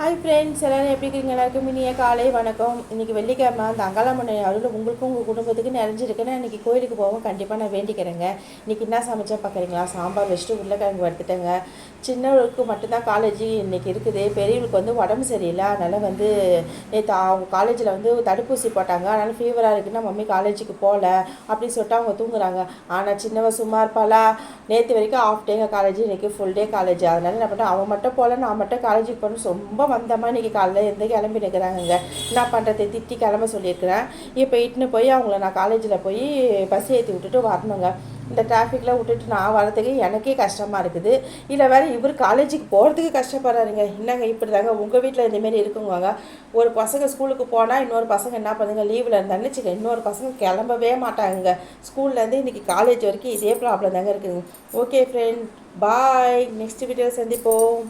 Hi friends, எல்லோரும் எப்படி இருக்கீங்க? எல்லாருக்கும் இனிய காலை வணக்கம். இன்றைக்கி வெள்ளிக்கிழமை அந்த அங்காளம்மனை அருள் உங்களுக்கும் உங்கள் குடும்பத்துக்கு நிறைஞ்சிருக்குன்னு இன்றைக்கி கோயிலுக்கு போவோம். கண்டிப்பாக நான் வேண்டிக்கிறேங்க. இன்றைக்கி என்ன சமைச்சா பார்க்குறீங்களா? சாம்பார் வச்சுட்டு உருளைக்கிழங்கு வறுத்துட்டேங்க. சின்னவளுக்கு மட்டும்தான் காலேஜ் இன்றைக்கி இருக்குது. பெரியவளுக்கு உடம்பு சரியில்லை. அதனால் நேற்று அவங்க காலேஜில் தடுப்பூசி போட்டாங்க. அதனால் ஃபீவராக இருக்குன்னா மம்மி காலேஜுக்கு போகல அப்படின்னு சொல்லிட்டு அவங்க தூங்குறாங்க. ஆனால் சின்னவ சும்மா இருப்பாளா? நேற்று வரைக்கும் ஆஃப் டேங்க காலேஜ், இன்றைக்கி ஃபுல் டே காலேஜ். அதனால் என்ன பண்ணேன், அவன் மட்டும் போகல, நான் மட்டும் காலேஜுக்கு போகணும் ரொம்ப வந்தம்மா இன்றைக்கி காலையில் இருந்து கிளம்பி நிற்கிறாங்க. என்ன பண்ணுறது, திட்டி கிளம்ப சொல்லியிருக்கிறேன். இப்போ இட்டுன்னு போய் அவங்கள நான் காலேஜில் போய் பஸ் ஏற்றி விட்டுட்டு வரணுங்க. இந்த டிராஃபிக்கில் விட்டுட்டு நான் வரதுக்கு எனக்கே கஷ்டமாக இருக்குது. இல்லை வேறு இவர் காலேஜுக்கு போகிறதுக்கு கஷ்டப்படுறாருங்க. என்னங்க இப்படி தாங்க உங்கள் வீட்டில் இந்தமாரி இருக்குங்க. ஒரு பசங்க ஸ்கூலுக்கு போனால் இன்னொரு பசங்க என்ன பண்ணுங்க, லீவில் இருந்தான்னு வச்சுக்க, இன்னொரு பசங்க கிளம்பவே மாட்டாங்க. ஸ்கூல்லேருந்து இன்றைக்கி காலேஜ் வரைக்கும் இதே ப்ராப்ளம் தாங்க இருக்குதுங்க. ஓகே ஃப்ரெண்ட், பாய். நெக்ஸ்ட் வீடியோ சந்திப்போம்.